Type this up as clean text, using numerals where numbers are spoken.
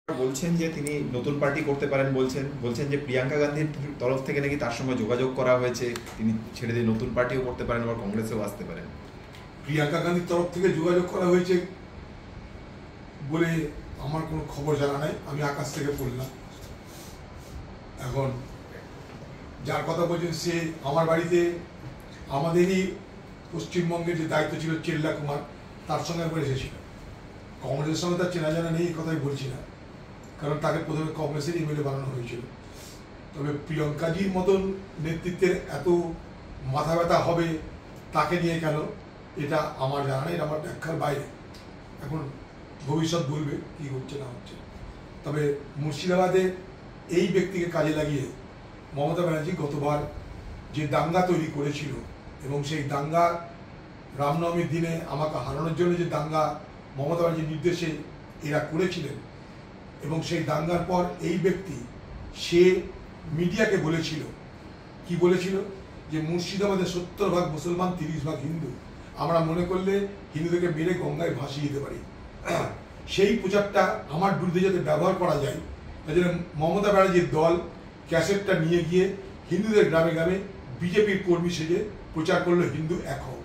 বলছেন যে তিনি নতুন পার্টি করতে পারেন, বলছেন যে প্রিয়াঙ্কা গান্ধীর তরফ থেকে নাকি তার সঙ্গে যোগাযোগ করা হয়েছে, তিনি ছেড়ে দিয়ে নতুন পার্টিও করতে পারেন, আবার কংগ্রেসেও আসতে পারেন। প্রিয়াঙ্কা গান্ধীর তরফ থেকে যোগাযোগ করা হয়েছে বলে আমার কোনো খবর জানা নাই, আমি আকাশ থেকে পড়লাম। এখন যার কথা বলছেন সে আমার বাড়িতে আমাদেরই পশ্চিমবঙ্গের যে দায়িত্ব ছিল চেল্লা কুমার, তার সঙ্গে একবার এসেছিল। কংগ্রেসের সঙ্গে তার চেনা জানা নেই, এই কথাই বলছি না, কারণ তাকে প্রথমে কংগ্রেসের এমএলএ বানানো হয়েছিল। তবে প্রিয়ঙ্কাজির মতন নেতৃত্বের এত মাথা ব্যথা হবে তাকে নিয়ে কেন, এটা আমার জানা নেই, এটা আমার ব্যাখ্যার বাইরে। এখন ভবিষ্যৎ বলবে কি হচ্ছে না হচ্ছে। তবে মুর্শিদাবাদে এই ব্যক্তিকে কাজে লাগিয়ে মমতা ব্যানার্জি গতবার যে দাঙ্গা তৈরি করেছিল, এবং সেই দাঙ্গা রামনবমীর দিনে আমাকে হারানোর জন্য যে দাঙ্গা মমতা ব্যানার্জির নির্দেশে এরা করেছিলেন, এবং সেই দাঙ্গার পর এই ব্যক্তি সে মিডিয়াকে বলেছিল, কি বলেছিল, যে মুর্শিদাবাদে 70% মুসলমান, 30% হিন্দু, আমরা মনে করলে হিন্দুদেরকে মেরে গঙ্গায় ভাসিয়ে দিতে পারি। সেই প্রচারটা আমার বিরুদ্ধে যাতে ব্যবহার করা যায়, তাই জন্য মমতা ব্যানার্জির দল ক্যাসেটটা নিয়ে গিয়ে হিন্দুদের গ্রামে গ্রামে বিজেপির কর্মী সেজে প্রচার করলো হিন্দু এক হও।